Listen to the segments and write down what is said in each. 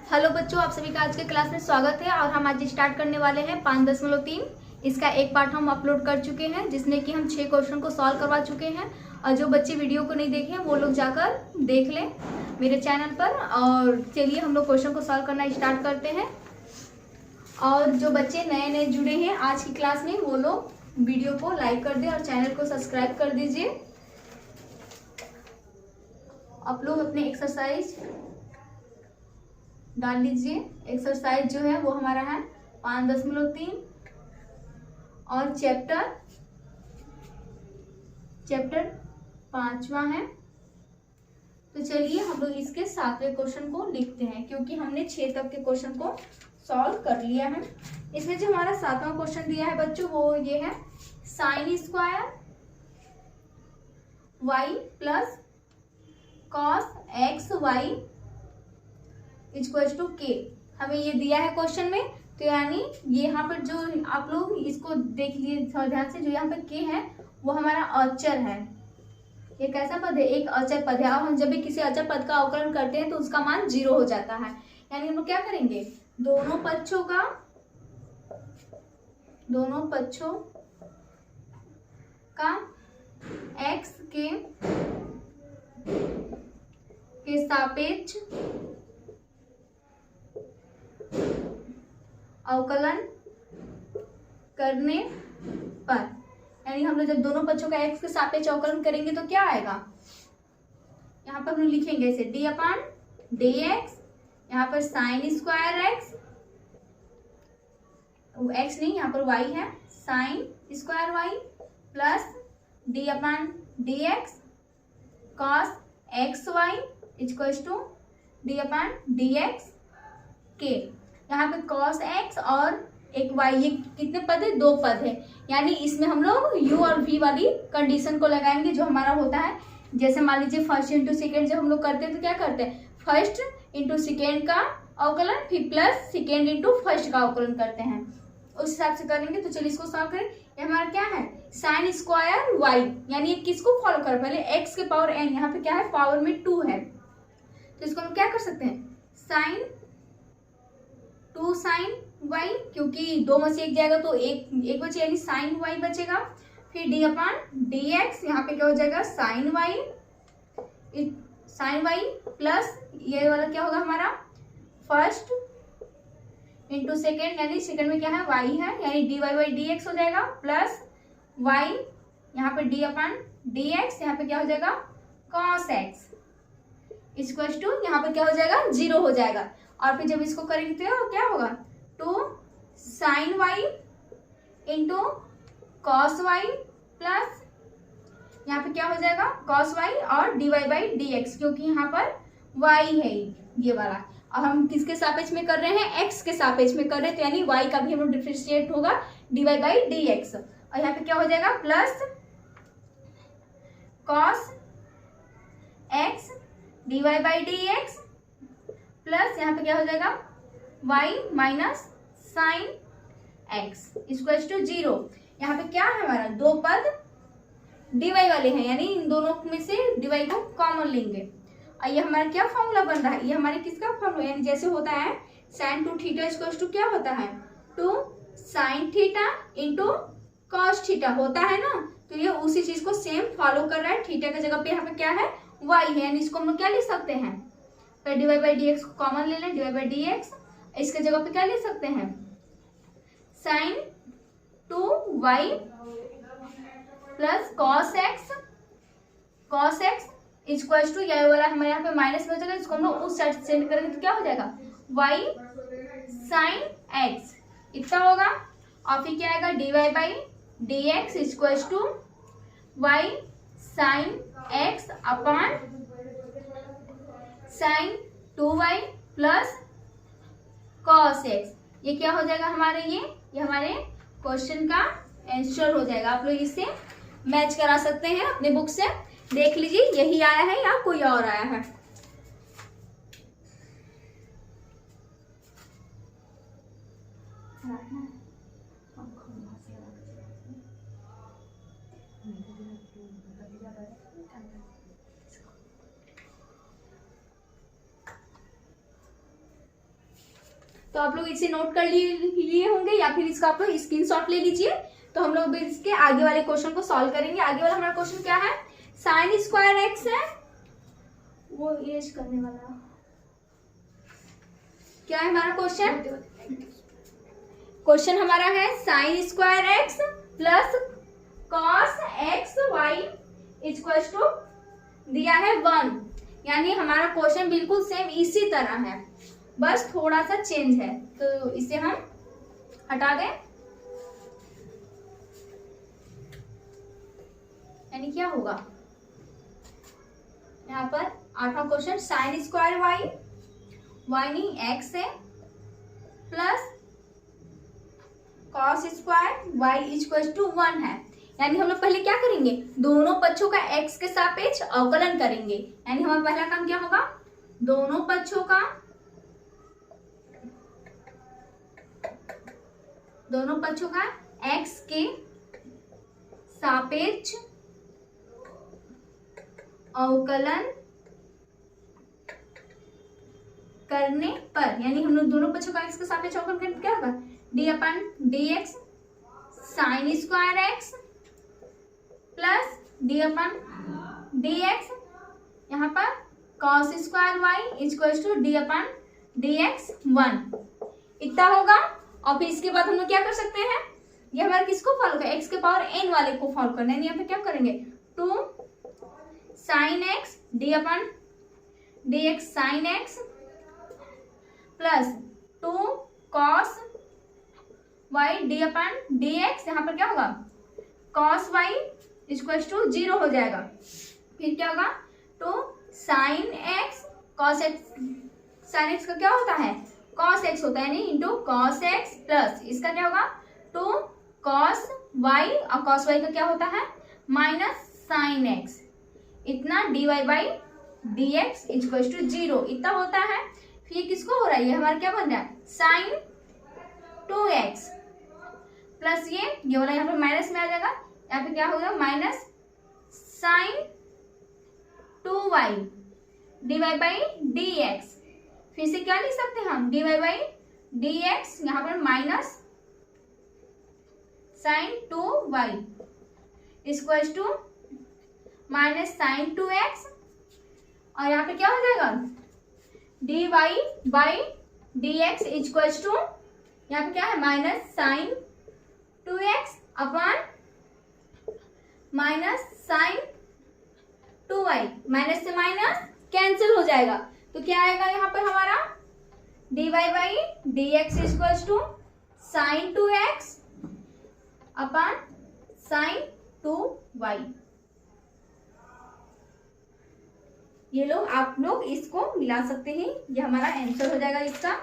Hello बच्चों, आप सभी का आज के क्लास में स्वागत है। और हम आज स्टार्ट करने वाले हैं 5.3। इसका एक पार्ट हम अपलोड कर चुके हैं जिसमें कि हम 6 क्वेश्चन को सॉल्व करवा चुके हैं। और जो बच्चे वीडियो को नहीं देखे वो लोग जाकर देख लें मेरे चैनल पर। और चलिए हम लोग क्वेश्चन को सॉल्व करना स्टार्ट करते हैं। और जो बच्चे नए नए जुड़े हैं आज की क्लास में वो लोग वीडियो को लाइक कर दें और चैनल को सब्सक्राइब कर दीजिए। आप लोग अपने एक्सरसाइज डाल लीजिए। एक्सरसाइज जो है वो हमारा है 5.3 और चैप्टर 5वां है। तो चलिए हम लोग इसके 7वें क्वेश्चन को लिखते हैं क्योंकि हमने 6 तक के क्वेश्चन को सॉल्व कर लिया है। इसमें जो हमारा 7वां क्वेश्चन दिया है बच्चों वो ये है sine square y plus cos x y equal to k. हमें ये दिया है क्वेश्चन में। तो यानी ये यहाँ पर जो आप लोग इसको देख लीजिए थोड़ा ध्यान से, जो यहाँ पर के है वो हमारा अचर है। ये कैसा पद है? एक अचर पद है। और हम जब भी किसी अचर पद का अवकलन करते हैं तो उसका मान 0 हो जाता है। यानी हम लोग क्या करेंगे, दोनों पक्षों का x के सापेक्ष अवकलन करने पर, यानी हम लोग जब दोनों पक्षों का x के सापेक्ष अवकलन करेंगे तो क्या आएगा, यहाँ पर हम लिखेंगे इसे d अपान डी एक्स, यहाँ पर साइन स्क्वायर एक्स, एक्स नहीं यहाँ पर y है, sine square y plus d upon d x cos x y equal to d upon d x k. यहाँ पे cos x और एक y, ये कितने पद है? 2 पद है। यानी इसमें हम लोग u और v वाली कंडीशन को लगाएंगे जो हमारा होता है। जैसे मान लीजिए फर्स्ट इंटू सेकेंड जब हम लोग करते हैं तो क्या करते हैं, फर्स्ट इंटू सेकेंड का अवकलन फिर प्लस सेकेंड इंटू फर्स्ट का अवकलन करते हैं। उस हिसाब से करेंगे। तो चलिए इसको सॉल्व करें। ये हमारा क्या है, साइन स्क्वायर y, यानी ये किसको फॉलो कर, पहले x के पावर n, यहाँ पे क्या है पावर में 2 है। तो इसको हम क्या कर सकते हैं, साइन 2 साइन y, क्योंकि 2 में से एक जाएगा तो एक बचे, यानी साइन y बचेगा। फिर d अपान डी एक्स, यहाँ पे क्या हो जाएगा साइन y प्लस ये वाला क्या होगा हमारा फर्स्ट इंटू सेकेंड, यानी सेकेंड में क्या है y है, यानी dy बाई डी एक्स हो जाएगा प्लस y, यहाँ पे d अपान डी एक्स, यहाँ पे क्या हो जाएगा cos x इक्वल टू, यहाँ पे क्या हो जाएगा 0 हो जाएगा। और फिर जब इसको करेंगे तो क्या होगा 2 sine y into cos y plus यहाँ पे क्या हो जाएगा cos y और dy बाई डी एक्स, क्योंकि यहाँ पर y है ये वाला। और हम किसके सापेक्ष में कर रहे हैं, x के सापेक्ष में कर रहे हैं। तो यानी y का भी हम लोग डिफरेंशिएट होगा dy बाई डी एक्स। और यहाँ पे क्या हो जाएगा plus cos x dy by d x plus यहाँ पे क्या हो जाएगा y minus sine x equal to 0। यहाँ पे क्या है हमारा 2 पद dy वाले हैं, यानी इन दोनों में से dy को कॉमन लेंगे। और ये हमारा क्या फॉर्मूला बन रहा है, ये हमारे किसका फॉर्मूला, यानी जैसे होता है साइन 2 थीटा इक्वल टू क्या होता है 2 sine theta into cos theta होता है ना। तो ये उसी चीज को सेम फॉलो कर रहा है। थीटा की जगह पे यहाँ पे क्या है y है, यानी इसको हम लोग क्या लिख सकते हैं, पहले d y by d x को कॉमन ले लें, d y by d x. इसके जगह पे क्या ले सकते हैं sine 2y plus cos x equal to, ये वाला हमारे यहाँ पे माइनस में हो जाएगा, इसको हम लोग उस साइड से चेंज करेंगे तो क्या हो जाएगा y साइन x इतना होगा। और फिर क्या आएगा d y by d x equal to y sine x upon sine 2y plus cos x। ये क्या हो जाएगा हमारे, ये हमारे क्वेश्चन का आंसर हो जाएगा। आप लोग इसे मैच करा सकते हैं अपने बुक से, देख लीजिए यही आया है या कोई और आया है। तो आप लोग इसे नोट कर लिए होंगे या फिर इसका आप लोग स्क्रीनशॉट ले लीजिए। तो हम लोग इसके आगे वाले क्वेश्चन को सॉल्व करेंगे। आगे वाला हमारा क्वेश्चन क्या है, साइन स्क्वायर एक्स है, वो एज करने वाला क्या है हमारा क्वेश्चन। क्वेश्चन हमारा है sine square x plus cos x y equal to दिया है 1। यानी हमारा क्वेश्चन बिल्कुल सेम इसी तरह है, बस थोड़ा सा चेंज है। तो इसे हम हटा दें। यानी क्या होगा यहाँ पर 8वां question, sine square y, y नहीं एक्स है, plus cos square y equal to 1 है। यानी हम लोग पहले क्या करेंगे, दोनों पक्षों का x के सापेक्ष अवकलन करेंगे। यानी हमारा पहला काम क्या होगा, दोनों पक्षों का x के सापेक्ष अवकलन करने पर, यानी हम लोग दोनों पक्षों का x के सापेक्ष अवकलन करने पर क्या होगा, d/dx sign square x plus d/dx यहाँ पर cos square y equal to d/dx 1 इतना होगा। और फिर इसके बाद हम लोग क्या कर सकते हैं, ये हमारे किसको फॉलो करें, x के पावर n वाले को फॉलो करना है। यहाँ पे क्या करेंगे, 2 sine x d/dx sine x plus 2 cos y d/dx यहाँ पर क्या होगा, कॉस वाई इक्वल टू 0 हो जाएगा। फिर क्या होगा, तो sine x cos x, sine x का क्या होता है, कॉस एक्स होता है, नहीं इंटू कॉस एक्स प्लस इसका क्या होगा, 2 कॉस वाई, और कॉस वाई का क्या होता है, माइनस साइन एक्स, इतना dy/dx इक्वल टू 0 इतना होता है। फिर किसको हो रहा है, ये हमारा क्या बन रहा है, साइन 2x प्लस ये वाला यहाँ पे माइनस में आ जाएगा, यहाँ पे क्या होगा, माइनस साइन 2y dy/dx। फिर से क्या लिख सकते हैं हम, dy/dx यहाँ पर minus sine 2y equal to minus sine 2x, और यहाँ पे क्या हो जाएगा, dy/dx इक्वल टू यहाँ पे क्या है, minus sine 2x upon minus sine 2y, minus से माइनस कैंसिल हो जाएगा। तो क्या आएगा यहाँ पर हमारा, dy/dx equal to sine 2x upon sine 2y। ये लोग आप लोग इसको मिला सकते हैं, ये हमारा आंसर हो जाएगा इसका।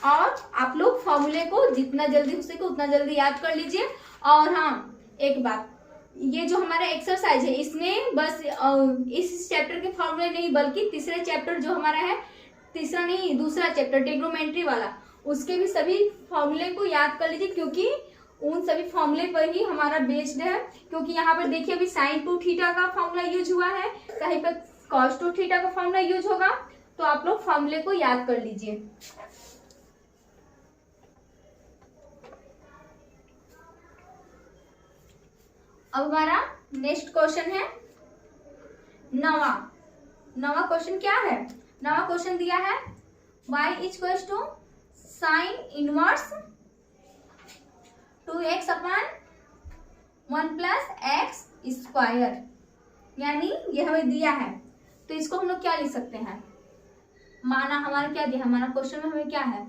और आप लोग फॉर्मूले को जितना जल्दी हो सके उतना जल्दी याद कर लीजिए। और हाँ एक बात, ये जो हमारा एक्सरसाइज है इसमें बस इस चैप्टर के फॉर्मूले नहीं, बल्कि तीसरे चैप्टर जो हमारा है, तीसरा नहीं दूसरा चैप्टर ट्रिग्नोमेट्री वाला, उसके भी सभी फॉर्मूले को याद कर लीजिए, क्योंकि उन सभी फॉर्मूले पर ही हमारा बेस्ड है। क्योंकि यहाँ पर देखिए अभी साइन 2 थीटा का फॉर्मूला यूज हुआ है, कहीं पर कॉस 2 थीटा का फॉर्मूला यूज होगा, तो आप लोग फॉर्मूले को याद कर लीजिए। अब हमारा नेक्स्ट क्वेश्चन है नवा क्वेश्चन क्या है, नवा क्वेश्चन दिया है y equal to sine inverse 2x upon 1 plus x square. यानी ये हमें दिया है, तो इसको हम लोग क्या लिख सकते हैं, माना हमारा क्या दिया, हमारा क्वेश्चन में हमें क्या है,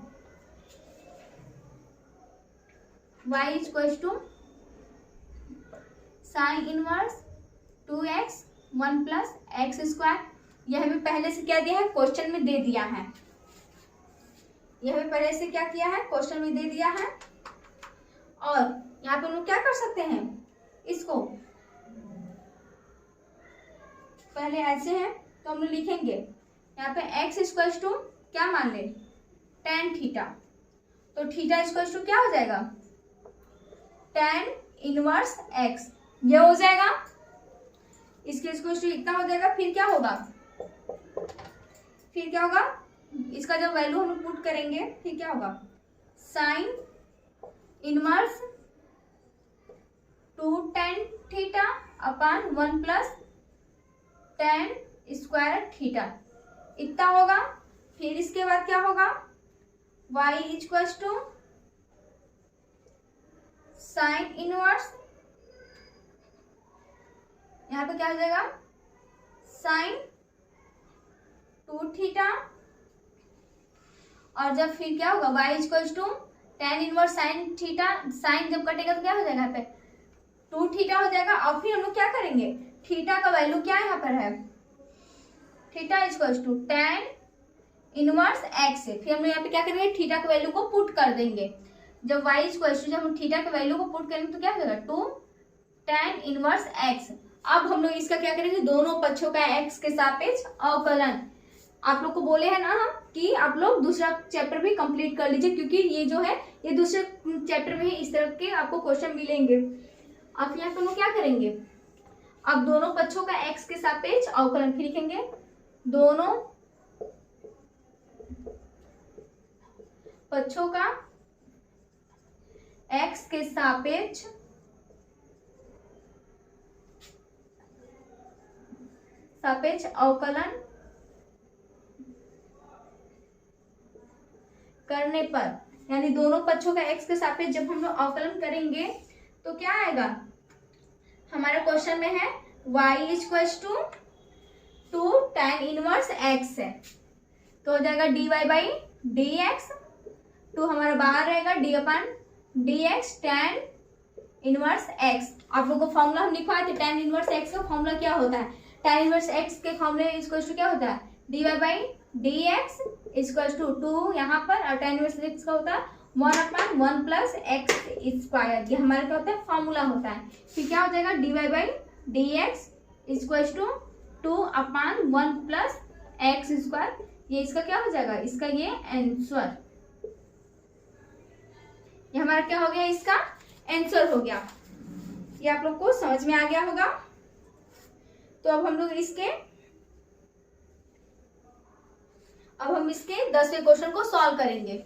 y equal to sine inverse 2x 1 plus x square. यह हमें पहले से क्या दिया है, क्वेश्चन में दे दिया है, यह हमें पहले से क्या किया है, क्वेश्चन में दे दिया है। और यहाँ पे हम लोग क्या कर सकते हैं, इसको पहले ऐसे है तो हम लोग लिखेंगे यहाँ पे x इक्वल टू क्या मान ले, tan थीटा, तो थीटा इक्वल टू क्या हो जाएगा, tan इनवर्स x, ये हो जाएगा, इसके इक्वल टू इतना हो जाएगा। फिर क्या होगा, इसका जब वैल्यू हम पुट करेंगे फिर क्या होगा, sine inverse 2 tan theta upon 1 plus tan square theta इतना होगा। फिर इसके बाद क्या होगा, y equals to sine inverse, यहाँ पे क्या हो जाएगा, साइन 2 थीटा, और जब फिर क्या होगा y equals to tan inverse sine theta, sine जब कटेगा तो क्या हो जाएगा, यहाँ पे 2 थीटा हो जाएगा। और फिर हम लोग क्या करेंगे, थीटा का वैल्यू क्या यहाँ पर है, theta equals to tan inverse x है। फिर हम लोग यहाँ पे क्या करेंगे, थीटा के वैल्यू को पुट कर देंगे। जब y इक्वल्स टू, जब हम थीटा के वैल्यू को पुट करेंगे तो क्या हो जाएगा, 2 tan इनवर्स x। अब हम लोग इसका क्या करेंगे, दोनों पक्षों का x के सापेक्ष अवकलन। आप लोग को बोले हैं ना हम कि आप लोग दूसरा चैप्टर भी कंप्लीट कर लीजिए, क्योंकि ये जो है ये दूसरे चैप्टर में ही इस तरह के आपको क्वेश्चन मिलेंगे। अब यहाँ पे हम लोग क्या करेंगे, अब दोनों पक्षों का x के सापेक्ष अवकलन, फिर लिखेंगे दोनों पक्षों का x के सापेक्ष अवकलन करने पर, यानी दोनों पक्षों का x के सापेक्ष जब हम लोग अवकलन करेंगे तो क्या आएगा, हमारे क्वेश्चन में है y equals to 2 tan inverse x है, तो हो जाएगा dy बाई dx, 2 हमारा बाहर रहेगा, d upon dx tan inverse x। आप लोग को फॉर्मूला हम लिखवाए थे, tan इनवर्स x का फॉर्मूला क्या होता है, tan इनवर्स x के फॉर्मूले इक्वल्स टू क्या होता है, dy by dx equals to 2 यहाँ पर, और tan इनवर्स x का होता है 1 अपॉन 1 प्लस एक्स स्क्वायर, ये हमारा क्या होता है, फॉर्मूला होता है। फिर क्या हो जाएगा, dy by dx equals to 2 upon 1 plus x square, ये इसका क्या हो जाएगा, इसका ये आंसर, ये हमारा क्या हो गया, इसका आंसर हो गया। ये आप लोग को समझ में आ गया होगा। तो अब हम लोग इसके 10वें क्वेश्चन को सॉल्व करेंगे।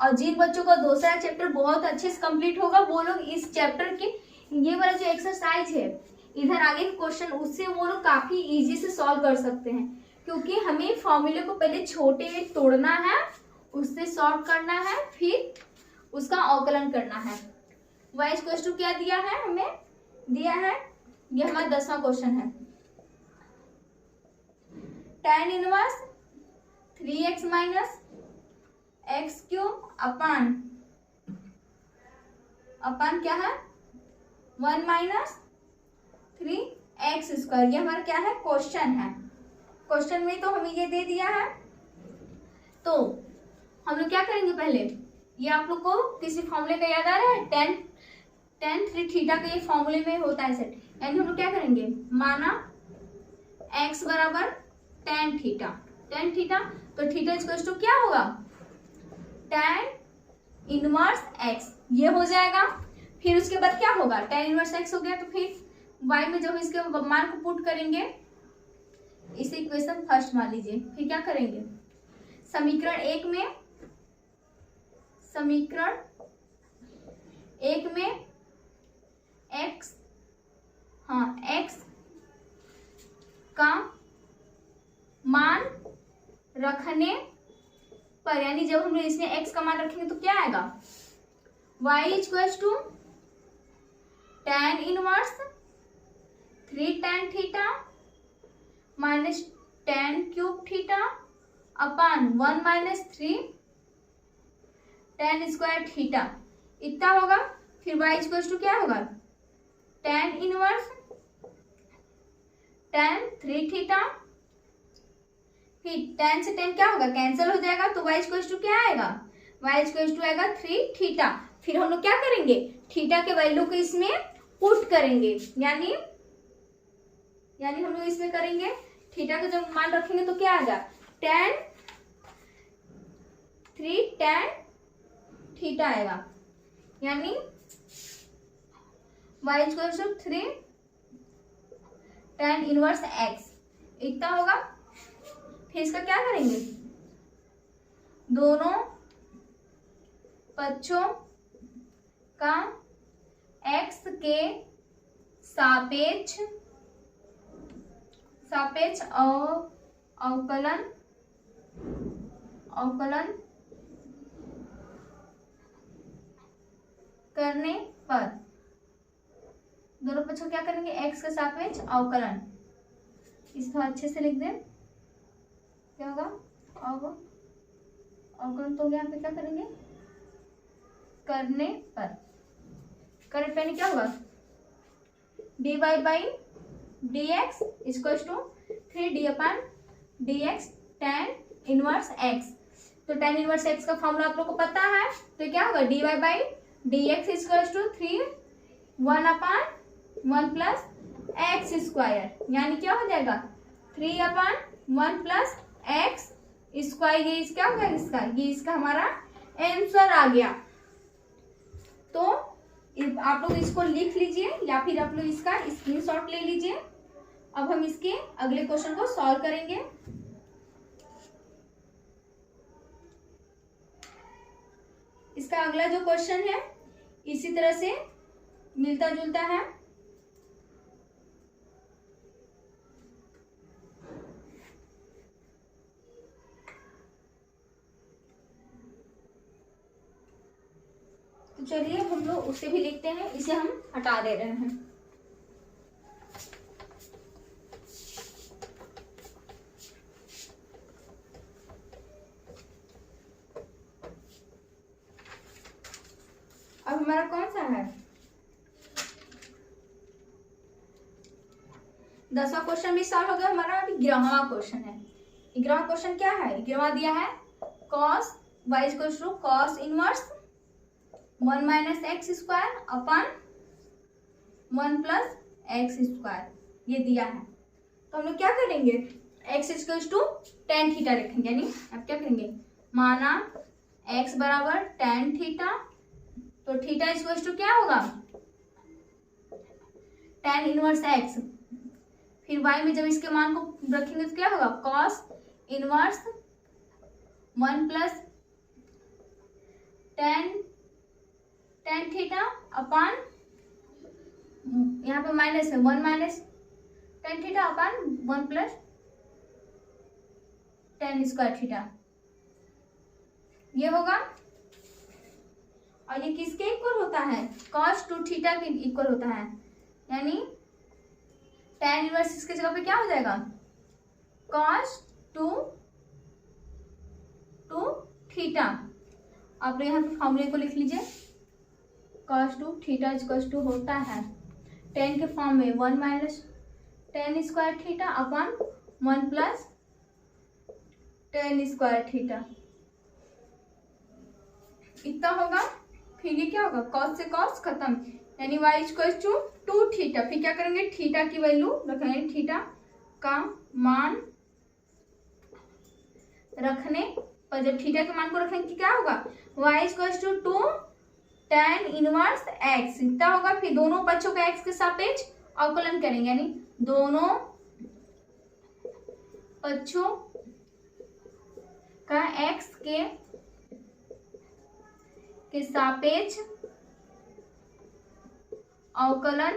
और जिन बच्चों का दूसरा चैप्टर बहुत अच्छे से कंप्लीट होगा वो लोग इस चैप्टर के ये वाला जो एक्सरसाइज है, इधर आगे के क्वेश्चन, उससे वो लोग काफी इजी से सॉल्व कर सकते हैं, क्योंकि हमें फॉर्मूले को पहले छोटे में तोड़ना है, उससे सॉल्व करना है, फिर उसका अवकलन करना है। y इक्वल्स टू क्या दिया है, हमें दिया है, ये हमारा 10वां क्वेश्चन है, tan inverse 3x minus x cube अपान क्या है 1 माइनस 3x स्क्वायर, ये हमारा क्या है, क्वेश्चन है। क्वेश्चन में तो हमें ये दे दिया है, तो हम लोग क्या करेंगे, पहले ये आप लोग को किसी फॉर्मूले का याद आ रहा है, tan 3 थीटा के ये फॉर्मूले में होता है सेट, यानी हम लोग क्या करेंगे, माना x बराबर tan थीटा, तो थीटा इक्वल्स टू क्या होगा, tan इनवर्स x, ये हो जाएगा। फिर उसके बाद क्या होगा, tan इनवर्स x हो गया, तो फिर y में जब इसके मान को पुट करेंगे, इसे इक्वेशन फर्स्ट मान लीजिए, फिर क्या करेंगे, समीकरण एक में x का मान रखने पर, यानी जब हम इसमें x का मान रखेंगे तो क्या आएगा, y equals to tan inverse 3 tan theta minus tan cube theta upon 1 minus 3 tan square theta इतना होगा। फिर y इक्वल्स टू क्या होगा, tan इनवर्स tan 3 थीटा, फिर tan से tan क्या होगा, कैंसिल हो जाएगा, तो y इक्वल्स टू क्या आएगा, y इक्वल्स टू आएगा 3 थीटा। फिर हम लोग क्या करेंगे, थीटा के वैल्यू को इसमें पुट करेंगे, यानी हम लोग इसमें करेंगे, थीटा का जब मान रखेंगे तो क्या आएगा, tan 3 tan थीटा आएगा, यानी y equals to 3 tan inverse x इतना होगा। फिर इसका क्या करेंगे, दोनों पक्षों का x के सापेक्ष अवकलन करने पर, दोनों पक्षों क्या करेंगे, x के सापेक्ष अवकलन, इसको अच्छे से लिख दें, क्या होगा, अवकलन तो यहाँ पे क्या करेंगे, करने पर, करने पर क्या होगा, dy by d x equal to 3d/dx tan inverse x। तो tan इनवर्स x का फॉर्मूला आप लोग को पता है, तो क्या होगा, dy by d x equal to 1/1 plus x square, यानी क्या हो जाएगा 3/1 प्लस एक्स स्क्वायर। ये क्या होगा, इसका हमारा आंसर आ गया। तो आप लोग इसको लिख लीजिए या फिर आप लोग इसका स्क्रीनशॉट ले लीजिए। अब हम इसके अगले क्वेश्चन को सॉल्व करेंगे। इसका अगला जो क्वेश्चन है इसी तरह से मिलता जुलता है। तो चलिए हम लोग उसे भी लिखते हैं, इसे हम हटा दे रहे हैं। अब हमारा कौन सा है, 10वां क्वेश्चन भी सॉल्व हो गया हमारा। अभी 11वां क्वेश्चन है। 11वां क्वेश्चन क्या है, 11वां दिया है cos y equal to cos inverse 1 minus x square upon 1 plus x square, ये दिया है। तो हम लोग क्या करेंगे, x equal to tan theta रखेंगे, यानी अब क्या करेंगे, माना x बराबर tan थीटा, तो थीटा इक्वल टू क्या होगा, tan इनवर्स x, फिर y में जब इसके मान को रखेंगे तो क्या होगा, cos inverse 1 plus tan theta अपान, यहाँ पे माइनस है 1 minus tan theta upon 1 plus tan square theta, ये होगा। और ये किसके इक्वल होता है, cos 2 थीटा के इक्वल होता है, यानी tan इनवर्स इसके जगह पे क्या हो जाएगा, cos 2 थीटा। आप यहाँ पे फॉर्मूले को लिख लीजिए, cos 2 थीटा इक्वल टू होता है tan के फॉर्म में 1 minus tan square theta upon 1 plus tan square theta, इतना होगा। फिर ये क्या होगा, cos से cos खत्म, यानी y इक्वल टू 2 थीटा। फिर क्या करेंगे, थीटा की वैल्यू रखेंगे, थीटा का मान रखने पर जब थीटा के मान को रखेंगे क्या होगा, y equal to 2 tan inverse x, इतना होगा। फिर दोनों पक्षों का x के सापेक्ष अवकलन करेंगे, यानी दोनों पक्षों का x के सापेक्ष अवकलन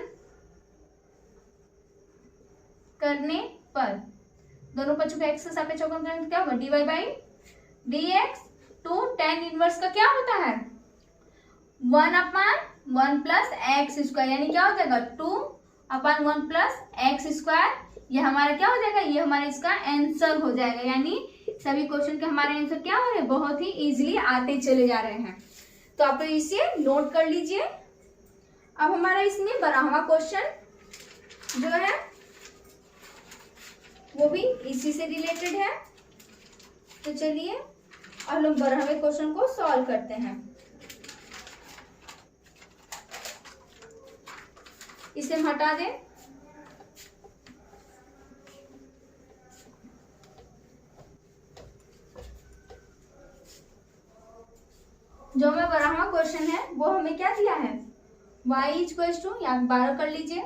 करने पर, दोनों पक्षों का x के सापेक्ष अवकलन करने पर क्या होगा, dy by d x to tan inverse का क्या होता है 1/1 प्लस एक्स स्क्वायर, यानी क्या हो जाएगा 2/1 प्लस एक्स स्क्वायर। ये हमारा क्या हो जाएगा, ये हमारा इसका आंसर हो जाएगा। यानी सभी क्वेश्चन के हमारे आंसर क्या हो रहे हैं, बहुत ही इजीली आते चले जा रहे हैं। तो आप लोग इसे नोट कर लीजिए। अब हमारा इसमें 12वां क्वेश्चन जो है वो भी इसी से रिलेटेड है। तो चलिए अब लोग 12वें क्वेश्चन को सॉल्व करते हैं। इसे हम हटा दें। जो हमें 12वां क्वेश्चन है वो हमें क्या दिया है, y इक्वल टू, यहाँ 12 कर लीजिए,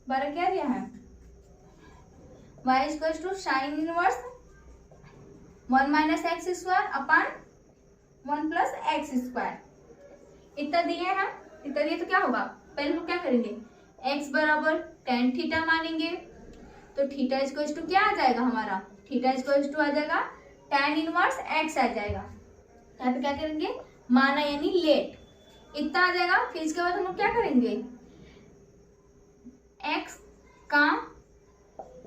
12 क्या दिया है y equals to sine inverse 1 minus x square upon 1 plus x square. इतना दिए हैं, इतना दिए तो क्या होगा, पहले हम क्या करेंगे, x बराबर tan थीटा मानेंगे, तो थीटा इक्वल्स टू क्या आ जाएगा हमारा, थीटा इक्वल्स टू आ जाएगा tan इनवर्स x आ जाएगा। यहाँ पे क्या करेंगे, माना यानी लेट, इतना आ जाएगा। फिर इसके बाद हम लोग क्या करेंगे, x का,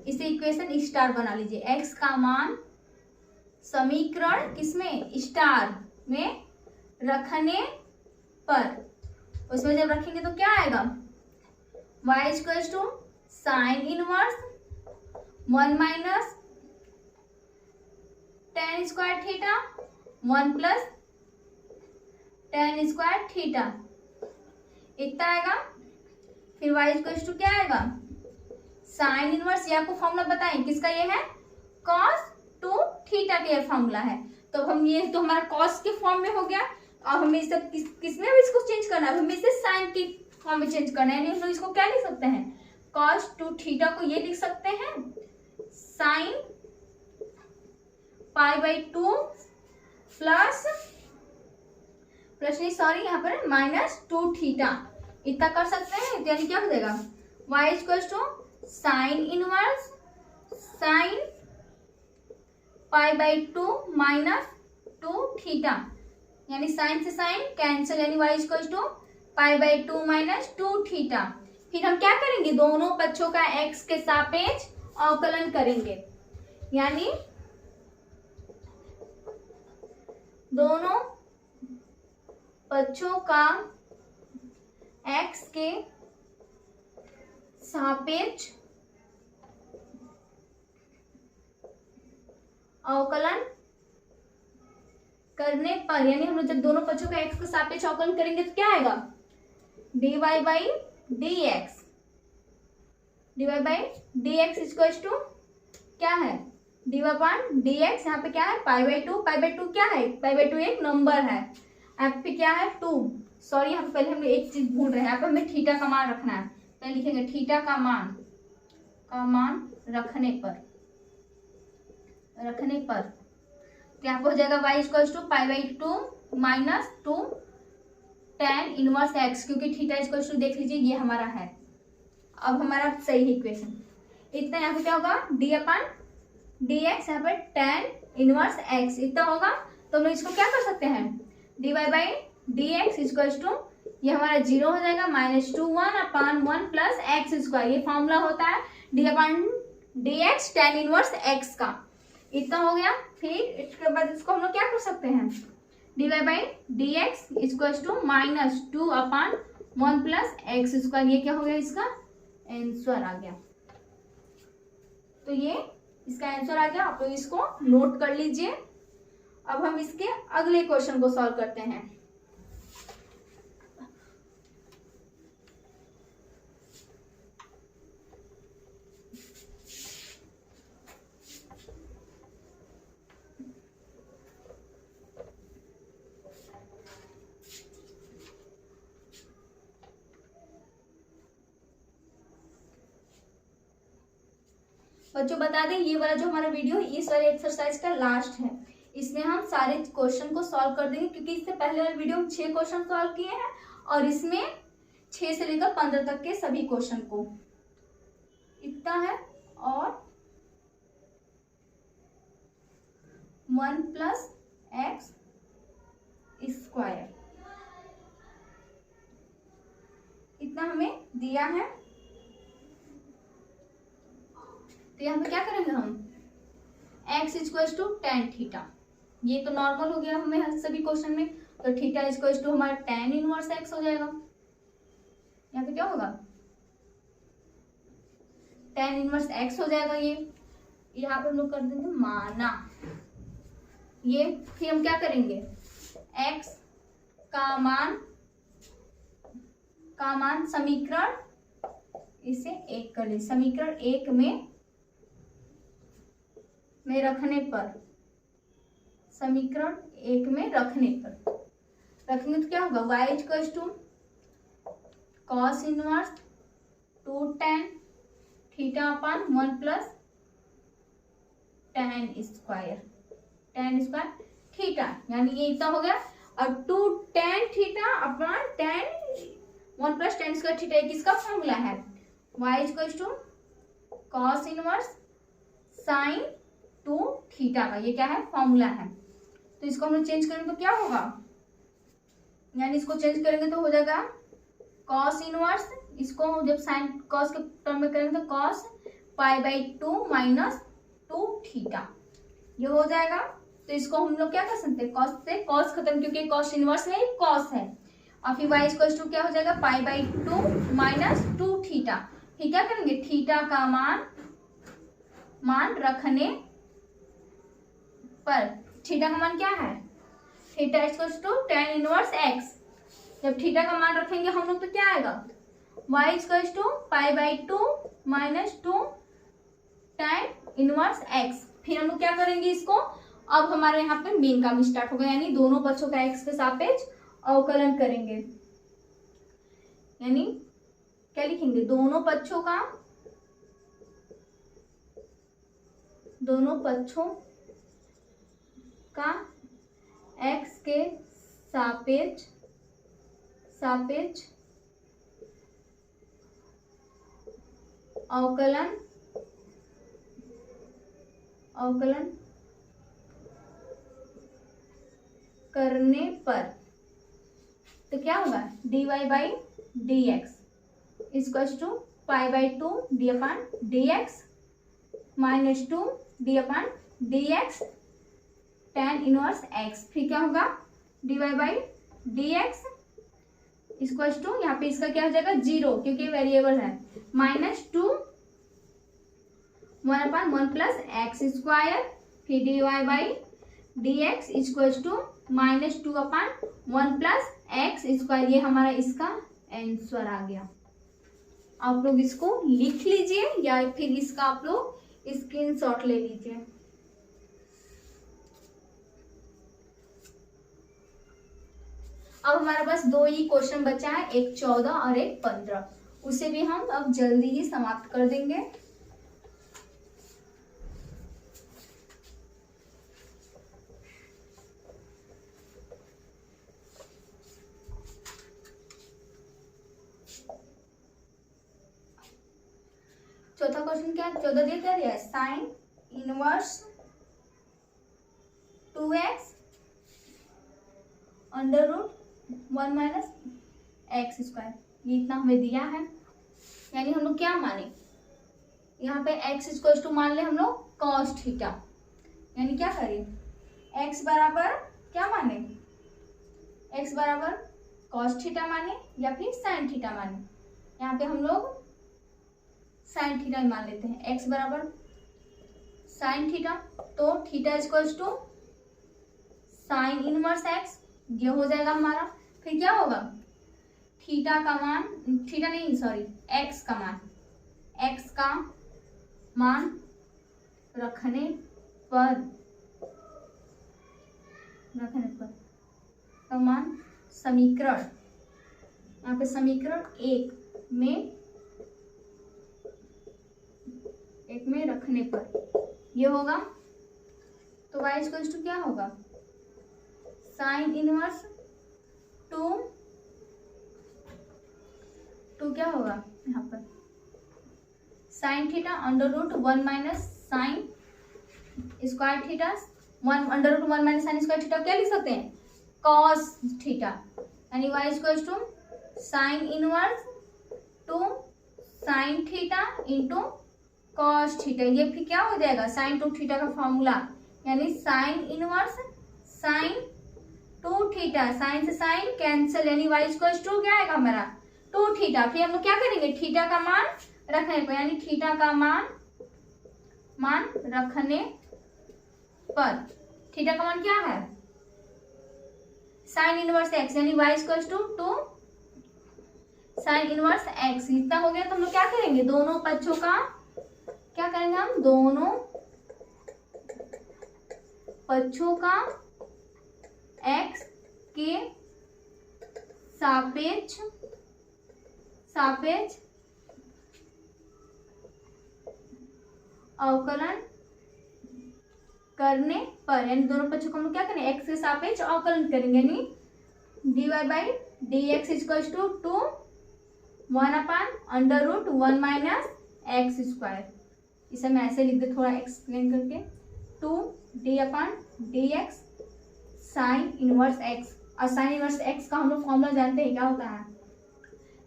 इसे इक्वेशन स्टार बना लीजिए, x का मान समीकरण किसमें, स्टार में रखने पर, उसमें जब रखेंगे तो क्या आएगा, y equals to sine inverse 1 minus tan square theta 1 plus tan square theta, इतना आएगा। फिर y इक्वल्स टू क्या आएगा, साइन इनवर्स, ये आपको फॉर्मूला बताएं किसका, ये है cos 2 थीटा का ये फॉर्मूला है। तो हम ये तो हमारा cos के फॉर्म में हो गया, अब हमें इसे किसमें भी इसको चेंज करना है, हमें इसे साइन की फॉर्म में चेंज करना है। यानी हम इसको क्या लिख सकते हैं, cos 2 थीटा को ये लिख सकते हैं साइन π/2 प्लस सॉरी यहाँ पर -2 थीटा, इतना कर सकते हैं। यानी क्या हो जाएगा, y equals to sine inverse sine π/2 -2 theta, यानी साइन से साइन कैंसिल, यानी y इक्वल्स टू π/2 -2 थीटा। फिर हम क्या करेंगे, दोनों पक्षों का x के सापेक्ष अवकलन करेंगे, यानी दोनों पक्षों का x के सापेक्ष अवकलन करने पर, यानी हम लोग जब दोनों पक्षों का x के सापेक्ष अवकलन करेंगे तो क्या आएगा, dy by dx equals to क्या है, dy अपॉन dx, यहाँ पे क्या है π/2 क्या है, π/2 एक नंबर है, यहाँ पे क्या है 2, सॉरी यहाँ पे पहले हम एक चीज भूल रहे हैं, यहाँ पे हमें थीटा का मान रखना है, पहले लिखेंगे थीटा का मान रखने पर तो यहाँ पे हो जाएगा y equals to π/2 -2 tan inverse x, क्योंकि थीटा इक्वल्स टू देख लीजिए ये हमारा है, अब हमारा सही है इक्वेशन। इतना यहाँ पे क्या होगा, d अपन dx, यहाँ पे tan इनवर्स x इतना होगा। तो हम लोग इसको क्या कर सकते हैं, dy by dx equals to, ये हमारा 0 हो जाएगा, -2 1 अपान 1 प्लस एक्स स्क्वायर, ये फॉर्मूला होता है d upon dx tan inverse x का, इतना हो गया। फिर इसके बाद इसको हम लोग क्या कर सकते हैं, dy by dx equals to -2 upon 1 plus x square, ये क्या हो गया, इसका आंसर आ गया। तो ये इसका आंसर आ गया, आप लोग इसको नोट कर लीजिए। अब हम इसके अगले क्वेश्चन को सॉल्व करते हैं। बच्चों बता दें, ये वाला जो हमारा वीडियो इस वाले एक्सरसाइज का लास्ट है, इसमें हम सारे क्वेश्चन को सॉल्व कर देंगे, क्योंकि इससे पहले वाले वीडियो में 6 क्वेश्चन सॉल्व किए हैं और इसमें 6 से लेकर 15 तक के सभी क्वेश्चन को, इतना है। और 1 प्लस एक्स स्क्वायर इतना हमें दिया है। तो यहाँ पे क्या करेंगे हम, x equals to tan theta, ये तो नॉर्मल हो गया हमें सभी क्वेश्चन में, तो थीटा इक्वल्स टू हमारा tan इनवर्स x हो जाएगा। यहाँ पे क्या होगा, tan इनवर्स x हो जाएगा, ये यहाँ पे हम लोग कर देंगे माना ये। फिर हम क्या करेंगे, x का मान समीकरण, इसे 1 कर ले, समीकरण 1 में रखने पर, समीकरण 1 में रखने तो क्या होगा, y equals to cos inverse 2 tan theta upon 1 plus tan square theta, यानी ये इतना हो गया। और 2 tan theta upon tan 1 plus tan square theta किसका फॉर्मूला है, y equals to cos inverse sin 2 theta का, ये क्या है फॉर्मूला है। तो इसको हम लोग चेंज करेंगे तो क्या होगा, यानी इसको चेंज करेंगे तो हो जाएगा cos इनवर्स, इसको जब sin cos के टर्म में करेंगे तो cos π/2 माइनस 2 थीटा, ये हो जाएगा। तो इसको हम लोग क्या कर सकते हैं, cos से cos खत्म, क्योंकि cos इनवर्स है cos है। और फिर y इक्वल्स टू क्या हो जाएगा π/2 माइनस 2 थीटा। फिर क्या करेंगे, थीटा का मान रखने पर, थीटा का मान क्या है, theta equals to tan inverse x। जब थीटा का मान रखेंगे हम लोग तो क्या आएगा, y equals to π/2 minus 2 tan inverse x। फिर हम लोग क्या करेंगे इसको, अब हमारे यहाँ पे मेन काम स्टार्ट होगा, यानी दोनों पक्षों का x के सापेक्ष अवकलन करेंगे। यानी क्या लिखेंगे, दोनों पक्षों का x के सापेक्ष अवकलन करने पर, तो क्या होगा dy/dx equals to π/2 d/dx minus 2 d/dx tan inverse x। फिर क्या होगा dy/dx इक्वल्स टू, यहाँ पे इसका क्या हो जाएगा 0, क्योंकि वेरिएबल है, माइनस 2 1/1 प्लस एक्स स्क्वायर, फिर dy/dx equals to minus 2/1 plus x square. ये हमारा इसका आंसर आ गया। आप लोग इसको लिख लीजिए या फिर इसका आप लोग स्क्रीनशॉट ले लीजिए। अब हमारे पास 2 ही क्वेश्चन बचा है, एक 14 और एक 15, उसे भी हम अब जल्दी ही समाप्त कर देंगे। चौथा क्वेश्चन क्या, 14 दिया है sine inverse 2x under root 1 minus x square, ये इतना हमें दिया है। यानी हम लोग क्या माने, यहाँ पे x इक्वल टू मान ले हम लोग cos थीटा, यानी क्या करें, x बराबर क्या माने, x बराबर cos थीटा माने या फिर sin थीटा माने। यहाँ पे हम लोग साइन थीटा मान लेते हैं, x बराबर साइन थीटा, तो theta equals to sine inverse x, ये हो जाएगा हमारा। फिर क्या होगा, थीटा का मान, थीटा नहीं सॉरी x का मान रखने पर का मान समीकरण, यहाँ पे समीकरण एक में रखने पर ये होगा। तो y इक्वल्स टू क्या होगा, साइन इनवर्स टू क्या होगा, यहाँ पर sine theta under root 1 minus sine square theta, 1 under root 1 minus sine square theta क्या लिख सकते हैं, कॉस थीटा। यानी y equals to sine inverse 2 sine theta into cos theta, ये फिर क्या हो जाएगा साइन 2 थीटा का फॉर्मूला, यानी sine inverse sine 2 theta, sine से साइन कैंसिल, यानी y इक्वल्स टू क्या आएगा हमारा 2 थीटा। फिर हम लोग क्या करेंगे, थीटा का मान रखने पर, यानी थीटा का मान रखने पर, थीटा का मान क्या है साइन इनवर्स x, यानी y equals to 2 sine inverse x, इतना हो गया। तो हम लोग क्या करेंगे, दोनों पक्षों का क्या करेंगे, हम दोनों पक्षों का x के सापेक्ष अवकलन करने पर, यानी दोनों पक्षों को हम लोग क्या करेंगे, एक्स के सापेक्ष अवकलन करेंगे, यानी dy by d x equal to 1/√1 minus x square. इसे मैं ऐसे लिख दे थोड़ा एक्सप्लेन करके, 2d/dx साइन इनवर्स एक्स। और साइन इनवर्स एक्स का हम लोग फॉर्मूला जानते हैं, क्या होता है,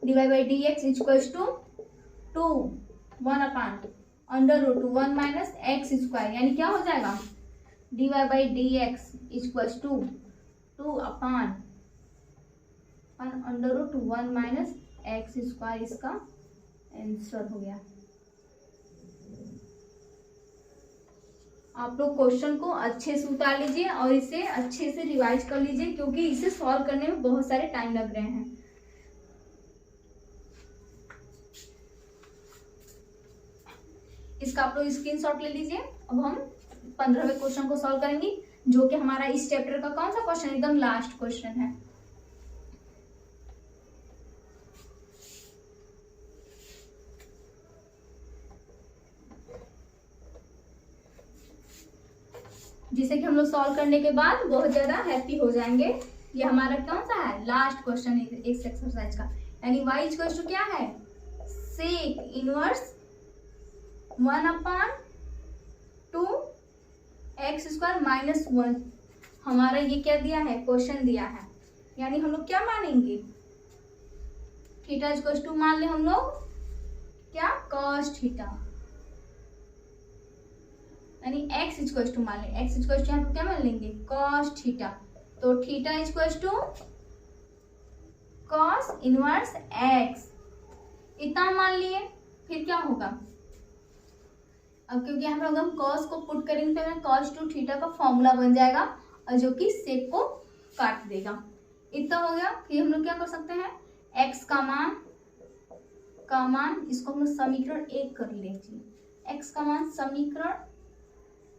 dy by d x equal to 1/√1 minus x square, यानी क्या हो जाएगा, dy by d x equal to 2/√1 minus x square. इसका आंसर हो गया। आप लोग क्वेश्चन को अच्छे से उतार लीजिए और इसे अच्छे से रिवाइज कर लीजिए, क्योंकि इसे सॉल्व करने में बहुत सारे टाइम लग रहे हैं। इसका आप लोग स्क्रीनशॉट ले लीजिए। अब हम 15वें क्वेश्चन को सॉल्व करेंगे, जो कि हमारा इस चैप्टर का कौन सा क्वेश्चन, एकदम लास्ट क्वेश्चन है। जिसे कि हम लोग सॉल्व करने के बाद बहुत ज्यादा हैप्पी हो जाएंगे। ये हमारा कौन सा है, लास्ट क्वेश्चन इस एक्सरसाइज का, यानी y इक्वल टू क्या है, sec inverse 1/2 x square minus 1। हमारा ये क्या दिया है, क्वेश्चन दिया है, यानी हम लोग क्या मानेंगे, थीटा इक्वल टू मान ले हम लोग क्या, कॉस थीटा, यानी x इक्वल टू मान लें, x इक्वल टू हम क्या मान लेंगे, कॉस थीटा। तो theta equal to cos inverse x, इतना मान लिए। फिर क्या होगा, अब क्योंकि हम लोग कॉस को पुट करेंगे तो कॉस टू थीटा का फॉर्मूला बन जाएगा, और जो कि सेक को काट देगा। इतना हो गया। फिर हम लोग क्या कर सकते हैं, x का मान इसको हम लोग समीकरण 1 कर लीजिए। x का मान समीकरण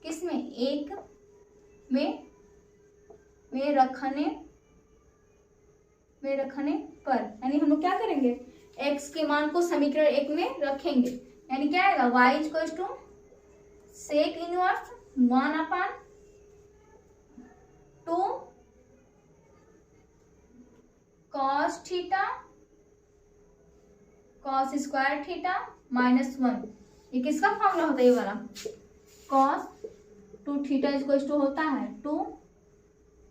किसमें, 1 में रखने पर, यानी हम लोग क्या करेंगे, x के मान को समीकरण 1 में रखेंगे, यानी क्या आएगा, y equal to sec inverse 1/2 cos theta cos square theta minus 1। ये किसका फॉर्मूला होता है, ये वाला, cos two theta equal to होता है 2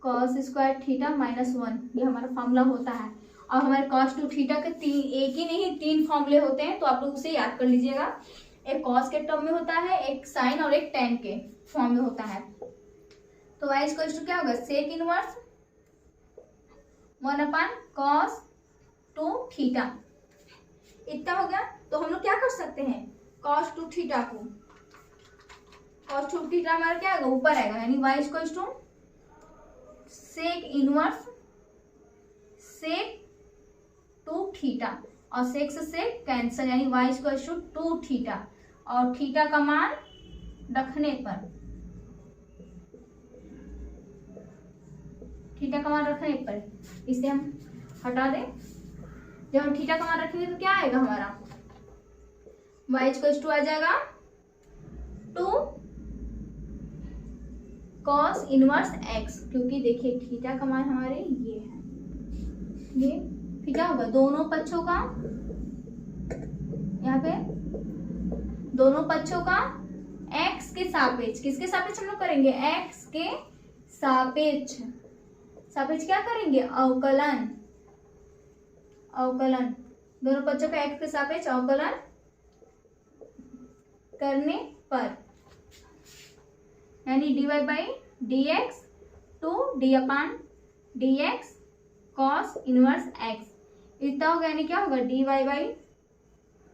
कॉस स्क्वायर थीटा माइनस 1। ये हमारा फॉर्मूला होता है। और हमारे कॉस टू थीटा के एक ही नहीं 3 फॉर्मूले होते हैं, तो आप लोग उसे याद कर लीजिएगा। एक कॉस के टर्म में होता है, एक साइन और एक टेन के फॉर्म में होता है। तो y इक्वल टू क्या होगा, सेक इनवर्स 1/cos 2 थीटा। इतना हो गया। तो हम लोग क्या कर सकते हैं, cos 2 थीटा को, cos 2 थीटा हमारा क्या आएगा, ऊपर आएगा, यानी y equal to sec inverse sec 2 theta, और सेक से सेक कैंसिल, यानी y इक्वल टू 2 थीटा, और थीटा का मान रखने पर, थीटा का मान रखने पर इसे हम हटा दें। जब हम थीटा का मान रखेंगे तो क्या आएगा हमारा, y इक्वल टू आ जाएगा 2 cos इनवर्स x, क्योंकि देखिए थीटा का मान हमारे ये है, ये फिर क्या होगा, दोनों पक्षों का, यहाँ पे दोनों पक्षों का x के सापेक्ष, किसके सापेक्ष हम लोग करेंगे, x के सापेक्ष, सापेक्ष क्या करेंगे, अवकलन, अवकलन, दोनों पक्षों का x के सापेक्ष अवकलन करने पर, यानी dy by d x to d/dx cos inverse x। इतना होगा, यानी क्या होगा, dy by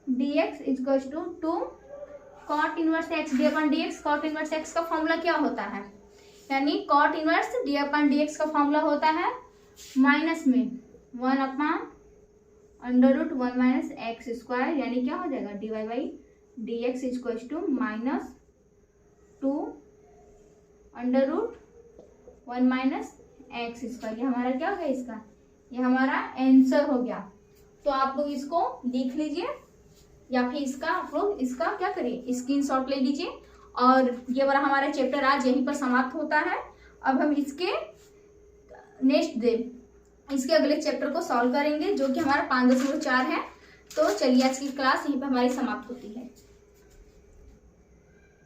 d x equal to 2 cot inverse x d/dx। cot inverse x का फॉर्मूला क्या होता है, यानी cot इनवर्स d/dx का फॉर्मूला होता है माइनस में 1/√1 माइनस एक्स स्क्वायर, यानी क्या हो जाएगा, dy by d x equal to minus 2/√1 minus x square. ये हमारा क्या हो गया, इसका ये हमारा आंसर हो गया। तो आप लोग इसको लिख लीजिए, या फिर इसका आप लोग इसका क्या करिए, स्क्रीनशॉट ले लीजिए और ये वाला हमारा चैप्टर आज यहीं पर समाप्त होता है। अब हम इसके नेक्स्ट दिन इसके अगले चैप्टर को सॉल्व करेंगे जो कि हमारा 5.4 है। तो चलिए आज की क्लास यहीं पर हमारी समाप्त होती है।